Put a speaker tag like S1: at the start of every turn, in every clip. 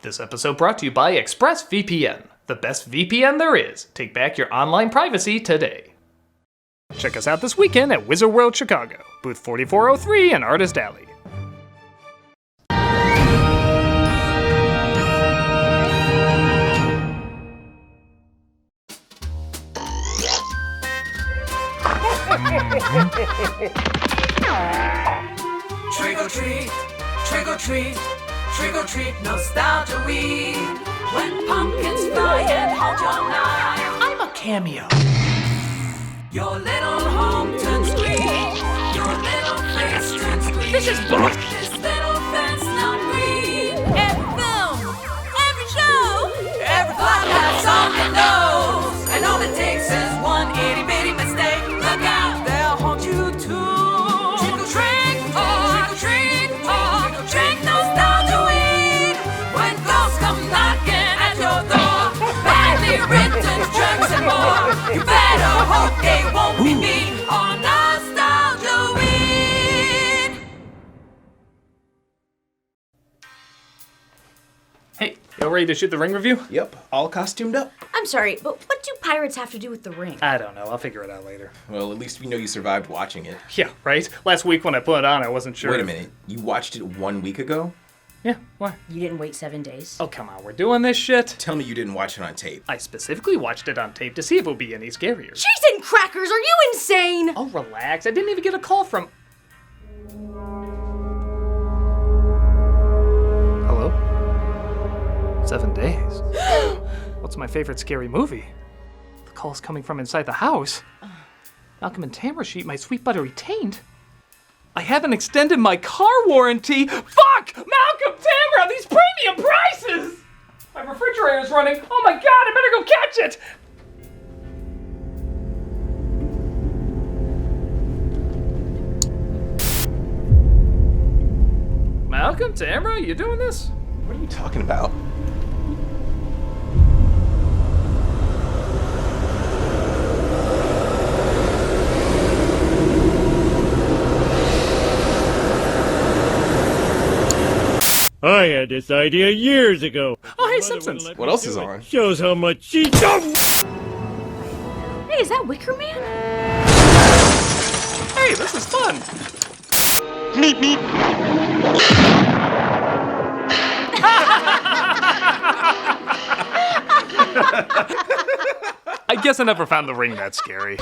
S1: This episode brought to you by ExpressVPN, the best VPN there is. Take back your online privacy today. Check us out this weekend at Wizard World Chicago, booth 4403 and Artist Alley.
S2: Trick or treat, trick or treat, trick or treat, nostalgia weed. When pumpkins fly and hold your knife,
S1: I'm a cameo.
S2: your little home turns green, your little face turns green.
S1: This is bullshit.
S2: This little fence now green. Every film, every show, every podcast on the nose. And all it takes is one itty bitty mistake. Look out, they'll haunt you too. Trick or treat, trick or treat, trick or treat, nostalgia weed. When ghosts come knocking at your door, badly written jokes and more. You better hope they won't be mean on nostalgia weed.
S1: Hey, y'all ready to shoot the Ring review?
S3: Yep, all costumed up.
S4: I'm sorry, but what do pirates have to do with the ring?
S1: I don't know, I'll figure it out later.
S3: Well, at least we know you survived watching it.
S1: Yeah, right? Last week when I put it on, I wasn't sure.
S3: Wait a minute, you watched it 1 week ago?
S1: Yeah, why?
S4: You didn't wait 7 days?
S1: Oh, come on, we're doing this shit?
S3: Tell me you didn't watch it on tape.
S1: I specifically watched it on tape to see if it would be any scarier.
S4: Cheese and crackers, are you insane?
S1: Oh, relax, I didn't even get a call from... Hello? 7 days. What's my favorite scary movie? The call's coming from inside the house. Malcolm and Tamara sheet my sweet buttery taint. I haven't extended my car warranty. Fuck! Malcolm, Tamara, these premium prices! My refrigerator's running. Oh my god, I better go catch it! Malcolm, Tamara, you doing this?
S3: What are you talking about?
S5: I had this idea years ago.
S1: Oh, hey, Simpsons.
S3: What else is on?
S5: Shows how much she...
S4: Hey, is that Wicker Man?
S1: Hey, this is fun.
S5: Meep, meep.
S1: I guess I never found the Ring that scary.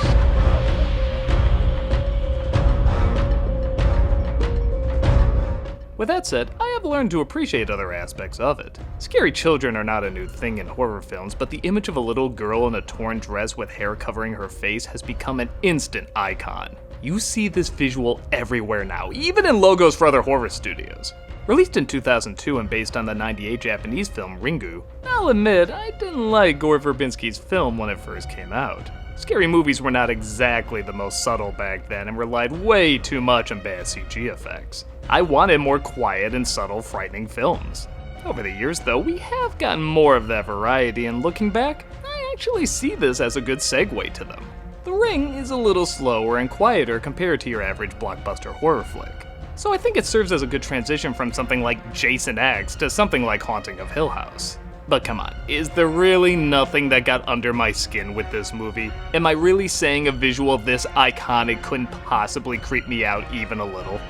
S1: With that said, I have learned to appreciate other aspects of it. Scary children are not a new thing in horror films, but the image of a little girl in a torn dress with hair covering her face has become an instant icon. You see this visual everywhere now, even in logos for other horror studios. Released in 2002 and based on the '98 Japanese film Ringu, I'll admit I didn't like Gore Verbinski's film when it first came out. Scary movies were not exactly the most subtle back then and relied way too much on bad CG effects. I wanted more quiet and subtle, frightening films. Over the years, though, we have gotten more of that variety, and looking back, I actually see this as a good segue to them. The Ring is a little slower and quieter compared to your average blockbuster horror flick. So I think it serves as a good transition from something like Jason X to something like Haunting of Hill House. But come on, is there really nothing that got under my skin with this movie? Am I really saying a visual this iconic couldn't possibly creep me out even a little?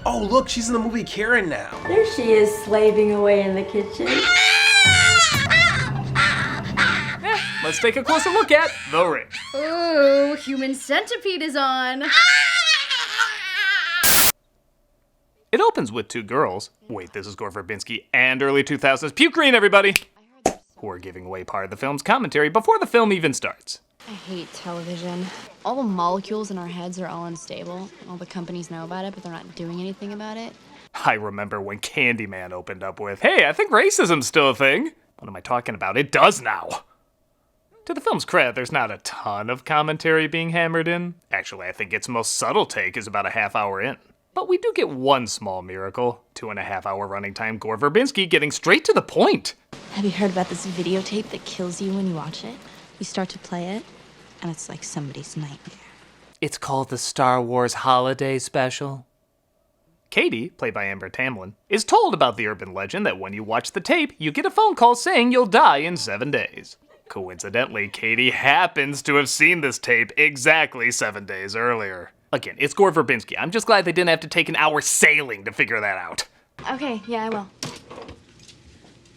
S3: Oh, look, she's in the movie Karen now.
S6: There she is, slaving away in the kitchen.
S1: Let's take a closer look at The Ring.
S4: Ooh, Human Centipede is on.
S1: It opens with two girls, wait, this is Gore Verbinski, and early 2000s puke green, everybody, who are giving away part of the film's commentary before the film even starts.
S7: I hate television. All the molecules in our heads are all unstable. All the companies know about it, but they're not doing anything about it.
S1: I remember when Candyman opened up with, hey, I think racism's still a thing. What am I talking about? It does now. To the film's credit, there's not a ton of commentary being hammered in. Actually, I think its most subtle take is about a half hour in. But we do get one small miracle, 2.5 hour running time, Gore Verbinski getting straight to the point.
S7: Have you heard about this videotape that kills you when you watch it? You start to play it, and it's like somebody's nightmare.
S1: It's called the Star Wars Holiday Special. Katie, played by Amber Tamlin, is told about the urban legend that when you watch the tape, you get a phone call saying you'll die in 7 days. Coincidentally, Katie happens to have seen this tape exactly 7 days earlier. Again, it's Gore Verbinski. I'm just glad they didn't have to take an hour sailing to figure that out.
S7: Okay, yeah, I will.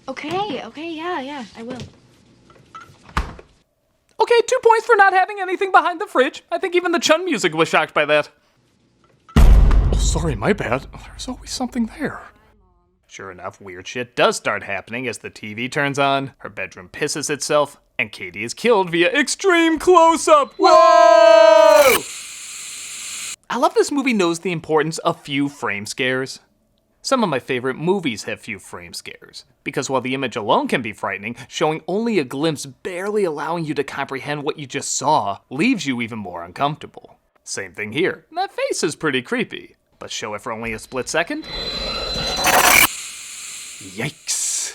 S7: Okay, yeah, I will.
S1: Okay, 2 points for not having anything behind the fridge. I think even the Chun music was shocked by that. Oh, sorry, my bad. There's always something there. Sure enough, weird shit does start happening as the TV turns on, her bedroom pisses itself, and Katie is killed via extreme close-up. Whoa! I love this movie knows the importance of few frame scares. Some of my favorite movies have few frame scares, because while the image alone can be frightening, showing only a glimpse, barely allowing you to comprehend what you just saw, leaves you even more uncomfortable. Same thing here. That face is pretty creepy, but show it for only a split second? Yikes.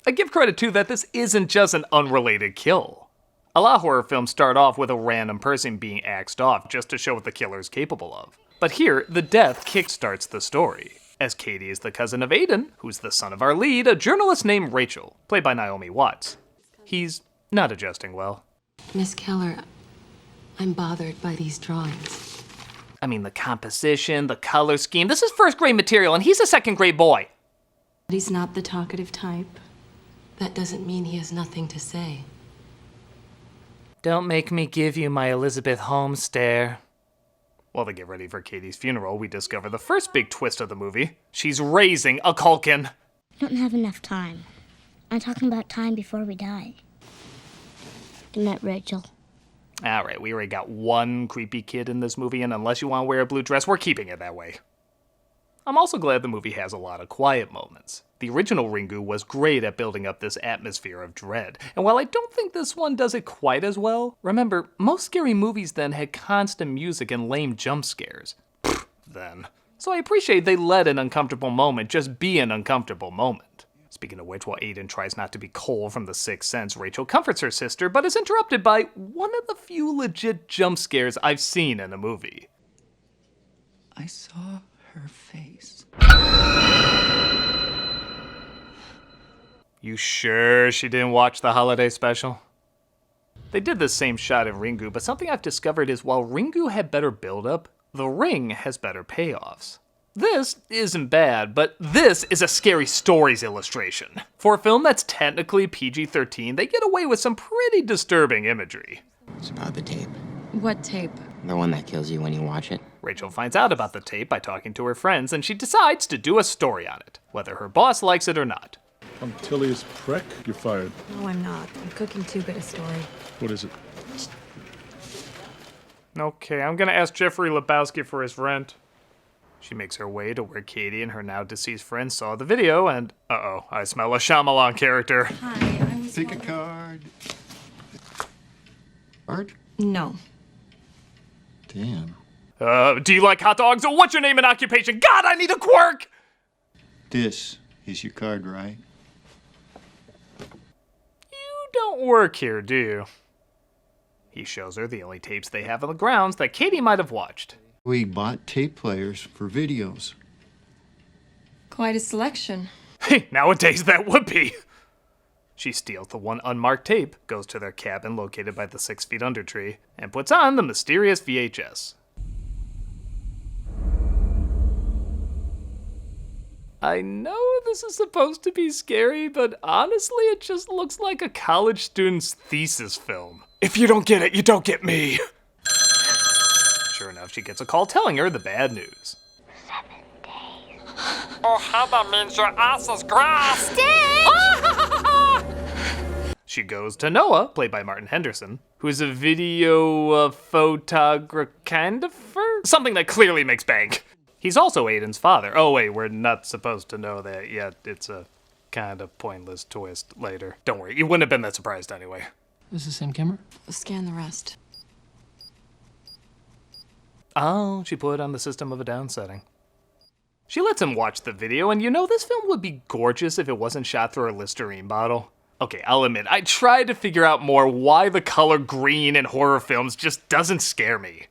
S1: I give credit too that this isn't just an unrelated kill. A lot of horror films start off with a random person being axed off just to show what the killer is capable of. But here, the death kickstarts the story, as Katie is the cousin of Aiden, who's the son of our lead, a journalist named Rachel, played by Naomi Watts. He's not adjusting well.
S8: Miss Keller, I'm bothered by these drawings.
S1: I mean, the composition, the color scheme, this is first grade material and he's a second grade boy.
S8: He's not the talkative type. That doesn't mean he has nothing to say.
S1: Don't make me give you my Elizabeth Holmes stare. While they get ready for Katie's funeral, we discover the first big twist of the movie. She's raising a Culkin.
S9: I don't have enough time. I'm talking about time before we die. Good night, Rachel.
S1: Alright, we already got one creepy kid in this movie, and unless you want to wear a blue dress, we're keeping it that way. I'm also glad the movie has a lot of quiet moments. The original Ringu was great at building up this atmosphere of dread, and while I don't think this one does it quite as well, remember, most scary movies then had constant music and lame jump scares. Then. So I appreciate they let an uncomfortable moment just be an uncomfortable moment. Speaking of which, while Aiden tries not to be Cole from The Sixth Sense, Rachel comforts her sister, but is interrupted by one of the few legit jump scares I've seen in a movie.
S10: I saw her face.
S1: You sure she didn't watch the holiday special? They did the same shot in Ringu, but something I've discovered is while Ringu had better build-up, The Ring has better payoffs. This isn't bad, but this is a scary stories illustration. For a film that's technically PG-13, they get away with some pretty disturbing imagery.
S10: It's about the tape.
S8: What tape?
S10: The one that kills you when you watch it.
S1: Rachel finds out about the tape by talking to her friends, and she decides to do a story on it, whether her boss likes it or not.
S11: Punctilious prick, you're fired.
S8: No, I'm not. I'm cooking too good a story.
S11: What is it?
S1: Okay, I'm gonna ask Jeffrey Lebowski for his rent. She makes her way to where Katie and her now deceased friend saw the video, and uh-oh, I smell a Shyamalan character.
S8: Hi, I was
S11: Take a card. Card?
S8: No.
S11: Damn.
S1: Do you like hot dogs? What's your name and occupation? God, I need a quirk!
S11: This is your card, right?
S1: You don't work here, do you? He shows her the only tapes they have on the grounds that Katie might have watched.
S11: We bought tape players for videos.
S8: Quite a selection.
S1: Hey, nowadays that would be. She steals the one unmarked tape, goes to their cabin located by the 6 Feet Under tree, and puts on the mysterious VHS. I know this is supposed to be scary, but honestly it just looks like a college student's thesis film. If you don't get it, you don't get me. Sure enough, she gets a call telling her the bad news.
S9: 7 days.
S2: Oh, how that means your ass is grass!
S1: She goes to Noah, played by Martin Henderson, who's a video photographer, something that clearly makes bank. He's also Aiden's father. Oh wait, we're not supposed to know that yet. It's a kind of pointless twist later. Don't worry, you wouldn't have been that surprised anyway.
S10: Is this the same camera?
S8: Scan the rest.
S1: Oh, she put it on the System of a Down setting. She lets him watch the video, and you know, this film would be gorgeous if it wasn't shot through a Listerine bottle. Okay, I'll admit, I tried to figure out more why the color green in horror films just doesn't scare me.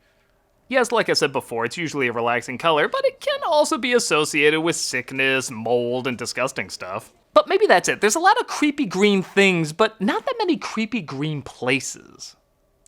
S1: Yes, like I said before, it's usually a relaxing color, but it can also be associated with sickness, mold, and disgusting stuff. But maybe that's it. There's a lot of creepy green things, but not that many creepy green places.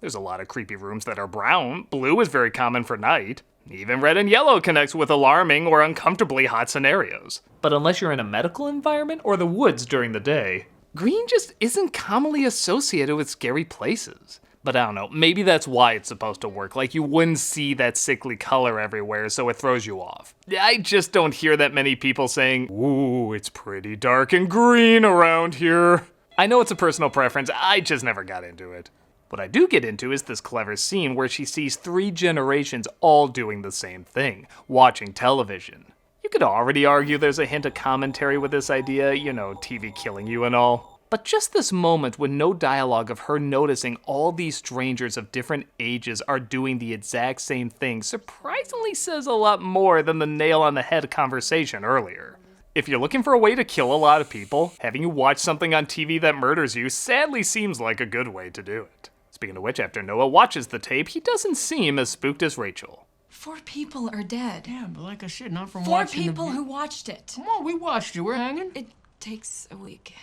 S1: There's a lot of creepy rooms that are brown. Blue is very common for night. Even red and yellow connects with alarming or uncomfortably hot scenarios. But unless you're in a medical environment or the woods during the day, green just isn't commonly associated with scary places. But I don't know, maybe that's why it's supposed to work. Like, you wouldn't see that sickly color everywhere, so it throws you off. I just don't hear that many people saying, "Ooh, it's pretty dark and green around here." I know it's a personal preference, I just never got into it. What I do get into is this clever scene where she sees 3 generations all doing the same thing, watching television. You could already argue there's a hint of commentary with this idea, you know, TV killing you and all. But just this moment with no dialogue of her noticing all these strangers of different ages are doing the exact same thing surprisingly says a lot more than the nail on the head conversation earlier. If you're looking for a way to kill a lot of people, having you watch something on TV that murders you sadly seems like a good way to do it. Speaking of which, after Noah watches the tape, he doesn't seem as spooked as Rachel.
S8: 4 people are dead.
S10: Yeah, but like I said, not from
S8: 4
S10: watching
S8: people who watched it.
S10: Come on, we watched it. We're hanging.
S8: It takes a week.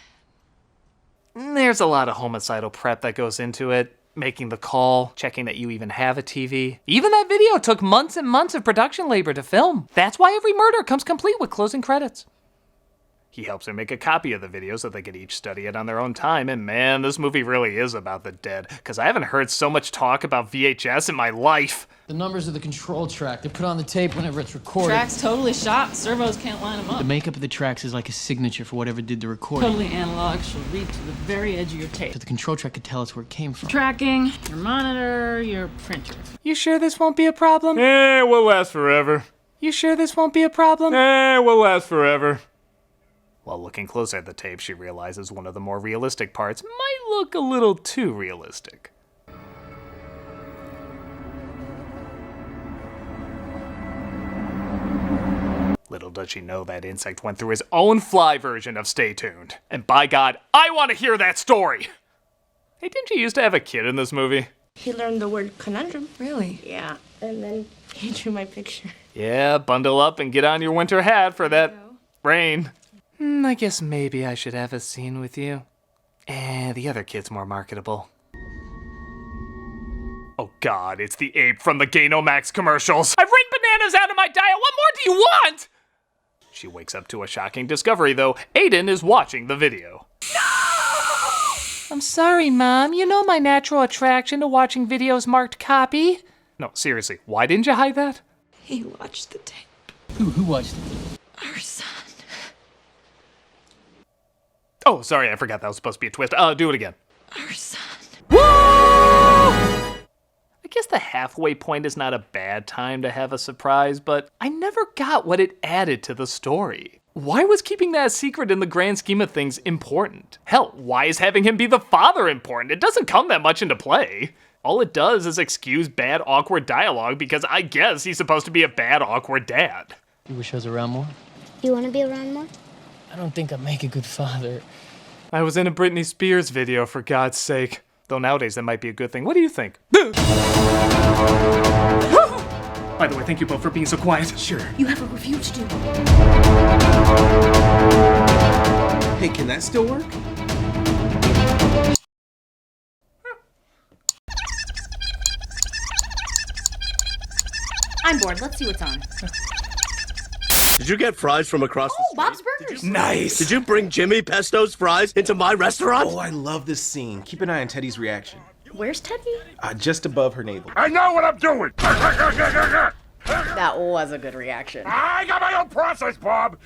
S1: There's a lot of homicidal prep that goes into it. Making the call, checking that you even have a TV. Even that video took months and months of production labor to film. That's why every murder comes complete with closing credits. He helps her make a copy of the video so they could each study it on their own time, and man, this movie really is about the dead, because I haven't heard so much talk about VHS in my life.
S10: The numbers of the control track, they put on the tape whenever it's recorded.
S12: Tracks totally shot. Servos can't line them up.
S10: The makeup of the tracks is like a signature for whatever did the recording.
S12: Totally analog. She'll read to the very edge of your tape.
S10: So the control track could tell us where it came from.
S12: Tracking, your monitor, your printer.
S1: You sure this won't be a problem?
S3: We'll last forever.
S1: You sure this won't be a problem?
S3: We'll last forever.
S1: While looking closer at the tape, she realizes one of the more realistic parts might look a little too realistic. Little does she know that insect went through his own fly version of Stay Tuned. And by God, I want to hear that story! Hey, didn't you used to have a kid in this movie?
S13: He learned the word conundrum.
S8: Really?
S13: Yeah, and then he drew my picture.
S1: Yeah, bundle up and get on your winter hat for that rain. I guess maybe I should have a scene with you. The other kid's more marketable. Oh God, it's the ape from the Gainomax commercials. I've written bananas out of my diet. What more do you want? She wakes up to a shocking discovery, though. Aiden is watching the video. No! I'm sorry, Mom. You know my natural attraction to watching videos marked copy. No, seriously, why didn't you hide that?
S8: He watched the tape.
S10: Who watched it?
S8: Our son.
S1: Oh, sorry, I forgot that was supposed to be a twist. Do it again.
S8: Our son.
S1: Woo! I guess the halfway point is not a bad time to have a surprise, but I never got what it added to the story. Why was keeping that a secret in the grand scheme of things important? Hell, why is having him be the father important? It doesn't come that much into play. All it does is excuse bad, awkward dialogue because I guess he's supposed to be a bad, awkward dad.
S10: You wish I was around more?
S9: You want to be around more?
S10: I don't think I'd make a good father.
S1: I was in a Britney Spears video, for God's sake. Though nowadays that might be a good thing. What do you think? By the way, thank you both for being so quiet.
S3: Sure.
S4: You have a review to do.
S3: Hey, can that still work?
S4: I'm bored. Let's see what's on.
S14: Did you get fries from across the street?
S4: Bob's Burgers.
S3: Nice!
S14: Did you bring Jimmy Pesto's fries into my restaurant?
S3: Oh, I love this scene. Keep an eye on Teddy's reaction.
S4: Where's Teddy?
S3: Just above her navel.
S15: I know what I'm doing!
S4: That was a good reaction.
S15: I got my own process, Bob!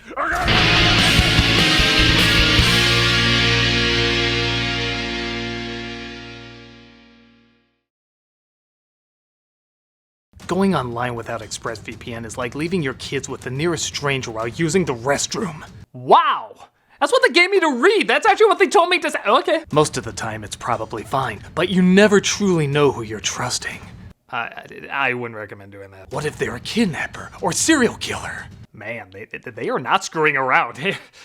S1: Going online without ExpressVPN is like leaving your kids with the nearest stranger while using the restroom. Wow! That's what they gave me to read! That's actually what they told me to say. Okay. Most of the time it's probably fine, but you never truly know who you're trusting. I wouldn't recommend doing that. What if they're a kidnapper or serial killer? Man, they are not screwing around.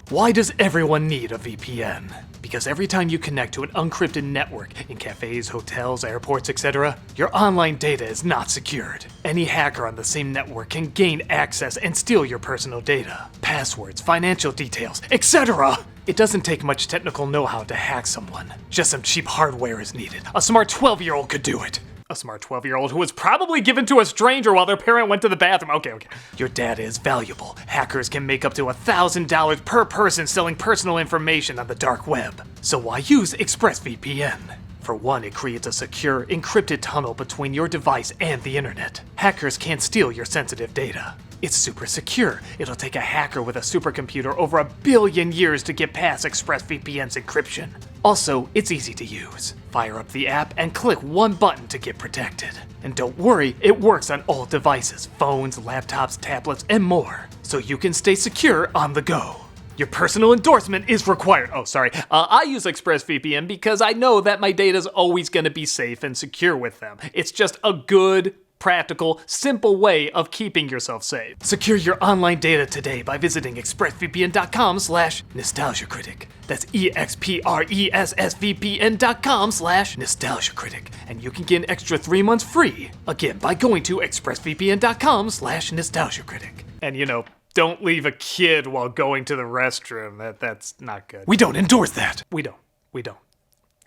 S1: Why does everyone need a VPN? Because every time you connect to an unencrypted network in cafes, hotels, airports, etc., your online data is not secured. Any hacker on the same network can gain access and steal your personal data, passwords, financial details, etc. It doesn't take much technical know-how to hack someone. Just some cheap hardware is needed. A smart 12-year-old could do it. A smart 12-year-old who was probably given to a stranger while their parent went to the bathroom. Okay. Your data is valuable. Hackers can make up to $1,000 per person selling personal information on the dark web. So why use ExpressVPN? For one, it creates a secure, encrypted tunnel between your device and the internet. Hackers can't steal your sensitive data. It's super secure. It'll take a hacker with a supercomputer over 1 billion years to get past ExpressVPN's encryption. Also, it's easy to use. Fire up the app and click one button to get protected. And don't worry, it works on all devices, phones, laptops, tablets, and more. So you can stay secure on the go. Your personal endorsement is required. I use ExpressVPN because I know that my data is always going to be safe and secure with them. It's just a good, practical, simple way of keeping yourself safe. Secure your online data today by visiting expressvpn.com/nostalgiacritic. That's expressvpn.com/nostalgiacritic. And you can get an extra 3 months free, again, by going to expressvpn.com/nostalgiacritic. And don't leave a kid while going to the restroom. That's not good. We don't endorse that. We don't.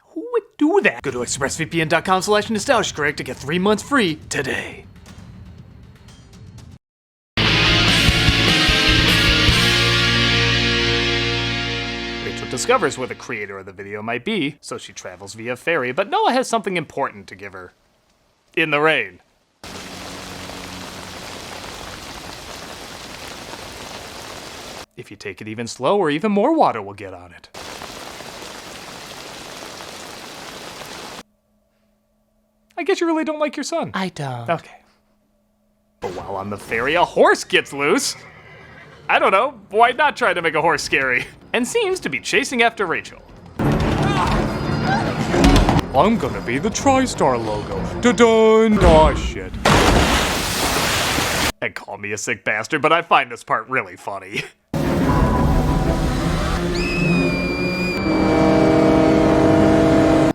S1: Who would do that? Go to expressvpn.com/nostalgiacritic to get 3 months free today. Rachel discovers where the creator of the video might be, so she travels via ferry, but Noah has something important to give her. In the rain. If you take it even slower, even more water will get on it. I guess you really don't like your son.
S4: I don't.
S1: Okay. But while on the ferry, a horse gets loose. I don't know, why not try to make a horse scary? And seems to be chasing after Rachel. I'm gonna be the TriStar logo. Dun-dun! Aw, shit. And call me a sick bastard, but I find this part really funny.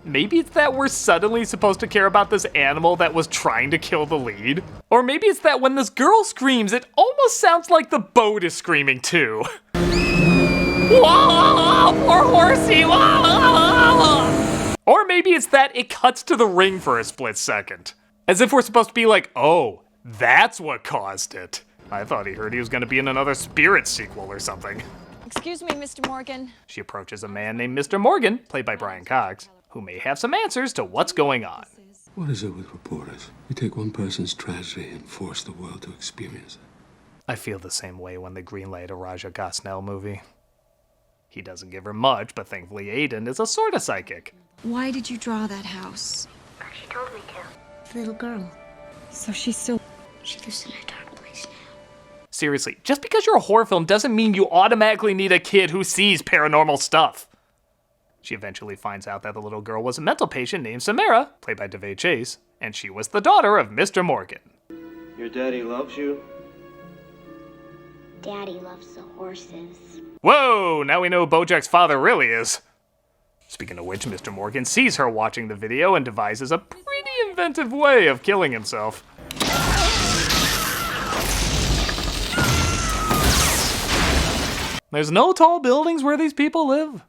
S1: Maybe it's that we're suddenly supposed to care about this animal that was trying to kill the lead. Or maybe it's that when this girl screams, it almost sounds like the boat is screaming too. Whoa, poor horsey! Whoa. Or maybe it's that it cuts to the ring for a split second. As if we're supposed to be like, oh, that's what caused it. I thought he heard he was gonna be in another Spirit sequel or something.
S7: Excuse me, Mr. Morgan.
S1: She approaches a man named Mr. Morgan, played by Brian Cox, who may have some answers to what's going on.
S16: What is it with reporters? You take one person's tragedy and force the world to experience it.
S1: I feel the same way when they greenlight a Raja Gosnell movie. He doesn't give her much, but thankfully Aiden is a sort of psychic.
S8: Why did you draw that house?
S9: She told me to. The little girl.
S8: So she's still...
S9: She lives in a dark place now.
S1: Seriously, just because you're a horror film doesn't mean you automatically need a kid who sees paranormal stuff. She eventually finds out that the little girl was a mental patient named Samara, played by Daveigh Chase, and she was the daughter of Mr. Morgan.
S17: Your daddy loves you.
S9: Daddy loves the horses.
S1: Whoa, now we know who Bojack's father really is. Speaking of which, Mr. Morgan sees her watching the video and devises a pretty inventive way of killing himself. There's no tall buildings where these people live.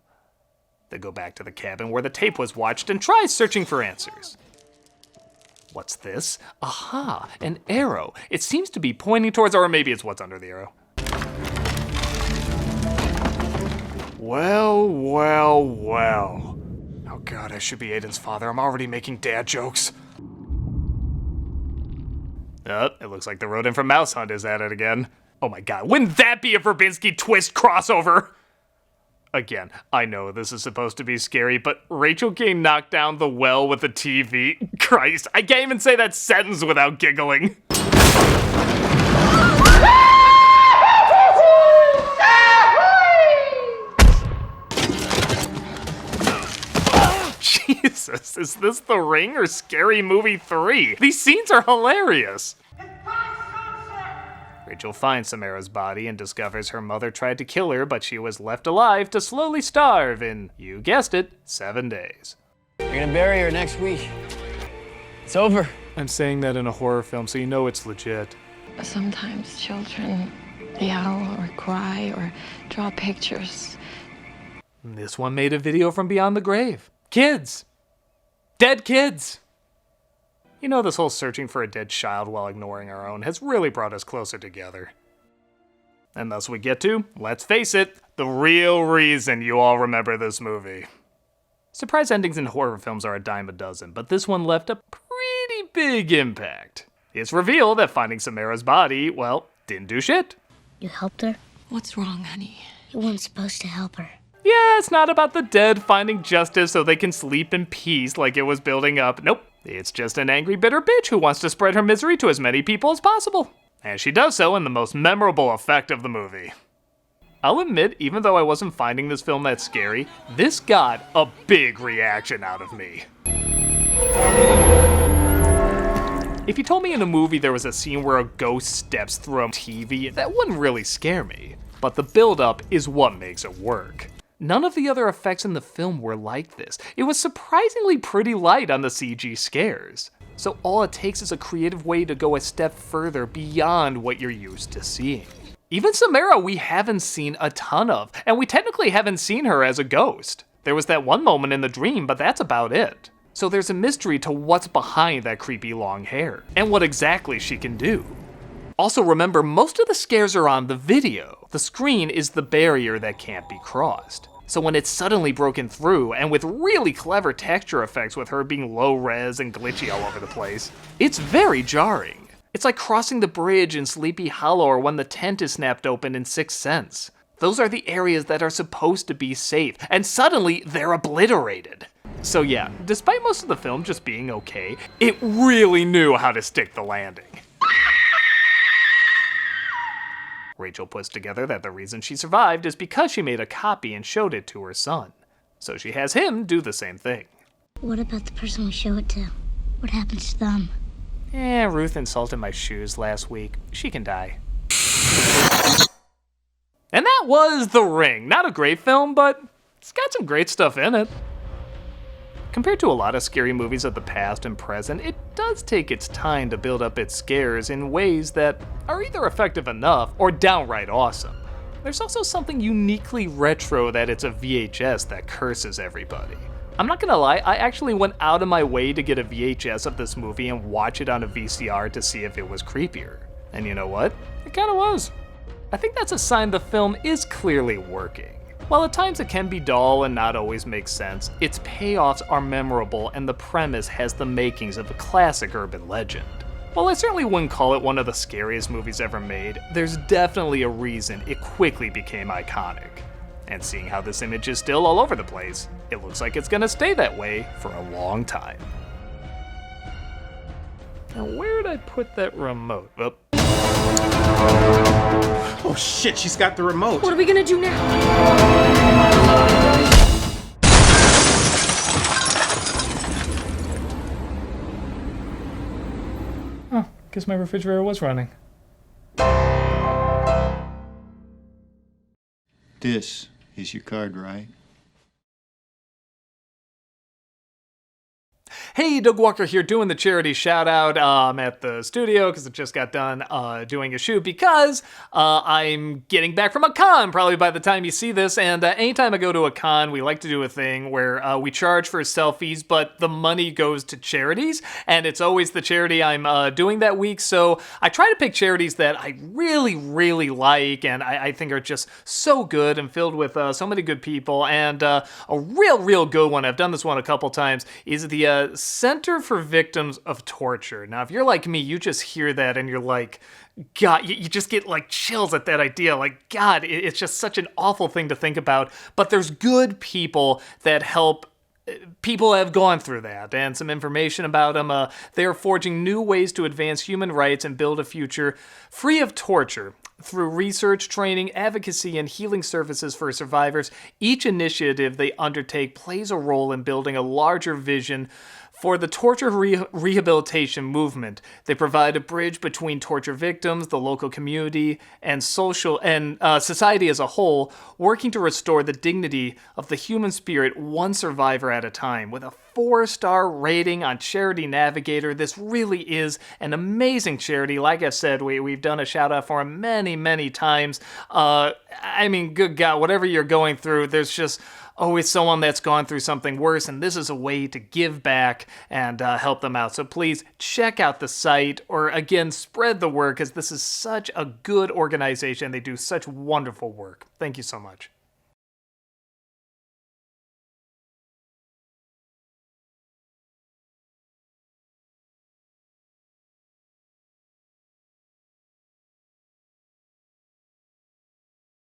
S1: They go back to the cabin where the tape was watched and try searching for answers. What's this? Aha, an arrow. It seems to be pointing towards, or maybe it's what's under the arrow. Well. Oh god, I should be Aiden's father. I'm already making dad jokes. It looks like the rodent from Mouse Hunt is at it again. Oh my god, wouldn't that be a Verbinski twist crossover? Again, I know this is supposed to be scary, but Rachel getting knocked down the well with the TV? Christ, I can't even say that sentence without giggling. Jesus, is this The Ring or Scary Movie 3? These scenes are hilarious. Rachel finds Samara's body and discovers her mother tried to kill her, but she was left alive to slowly starve in, you guessed it, 7 days.
S10: You're gonna bury her next week. It's over.
S1: I'm saying that in a horror film, so you know it's legit.
S8: Sometimes children yell or cry or draw pictures.
S1: This one made a video from beyond the grave. Kids! Dead kids! You know, this whole searching for a dead child while ignoring our own has really brought us closer together. And thus we get to, let's face it, the real reason you all remember this movie. Surprise endings in horror films are a dime a dozen, but this one left a pretty big impact. It's revealed that finding Samara's body, well, didn't do shit.
S9: You helped her?
S8: What's wrong, honey?
S9: You weren't supposed to help her.
S1: Yeah, it's not about the dead finding justice so they can sleep in peace like it was building up. Nope. It's just an angry, bitter bitch who wants to spread her misery to as many people as possible. And she does so in the most memorable effect of the movie. I'll admit, even though I wasn't finding this film that scary, this got a big reaction out of me. If you told me in a movie there was a scene where a ghost steps through a TV, that wouldn't really scare me. But the build-up is what makes it work. None of the other effects in the film were like this. It was surprisingly pretty light on the CG scares. So all it takes is a creative way to go a step further beyond what you're used to seeing. Even Samara we haven't seen a ton of, and we technically haven't seen her as a ghost. There was that one moment in the dream, but that's about it. So there's a mystery to what's behind that creepy long hair, and what exactly she can do. Also remember, most of the scares are on the video. The screen is the barrier that can't be crossed. So when it's suddenly broken through, and with really clever texture effects with her being low res and glitchy all over the place, it's very jarring. It's like crossing the bridge in Sleepy Hollow or when the tent is snapped open in Sixth Sense. Those are the areas that are supposed to be safe, and suddenly they're obliterated. So yeah, despite most of the film just being okay, it really knew how to stick the landing. Rachel puts together that the reason she survived is because she made a copy and showed it to her son. So she has him do the same thing.
S9: What about the person we show it to? What happens to them?
S1: Ruth insulted my shoes last week. She can die. And that was The Ring. Not a great film, but it's got some great stuff in it. Compared to a lot of scary movies of the past and present, it does take its time to build up its scares in ways that are either effective enough or downright awesome. There's also something uniquely retro that it's a VHS that curses everybody. I'm not gonna lie, I actually went out of my way to get a VHS of this movie and watch it on a VCR to see if it was creepier. And you know what? It kinda was. I think that's a sign the film is clearly working. While at times it can be dull and not always make sense, its payoffs are memorable and the premise has the makings of a classic urban legend. While I certainly wouldn't call it one of the scariest movies ever made, there's definitely a reason it quickly became iconic. And seeing how this image is still all over the place, it looks like it's gonna stay that way for a long time. Now where'd I put that remote?
S3: Oh shit, she's got the remote.
S4: What are we gonna do now?
S1: Oh, guess my refrigerator was running.
S11: This is your card, right?
S1: Hey, Doug Walker here doing the charity shout out at the studio because it just got done doing a shoot because I'm getting back from a con probably by the time you see this. And anytime I go to a con, we like to do a thing where we charge for selfies, but the money goes to charities. And it's always the charity I'm doing that week. So I try to pick charities that I really, really like and I think are just so good and filled with so many good people. And a real good one, I've done this one a couple times, is the Center for Victims of Torture. Now, if you're like me, you just hear that and you're like, God, you just get like chills at that idea. Like, God, it's just such an awful thing to think about. But there's good people that help people have gone through that, and some information about them. They are forging new ways to advance human rights and build a future free of torture. Through research, training, advocacy, and healing services for survivors, each initiative they undertake plays a role in building a larger vision For the torture rehabilitation movement, they provide a bridge between torture victims, the local community, and society as a whole, working to restore the dignity of the human spirit one survivor at a time. With a 4-star rating on Charity Navigator, this really is an amazing charity. Like I said, we've done a shout out for them many, many times. I mean, good God, whatever you're going through, there's just always someone that's gone through something worse, and this is a way to give back and help them out. So please check out the site, or again, spread the word, because this is such a good organization. They do such wonderful work. Thank you so much.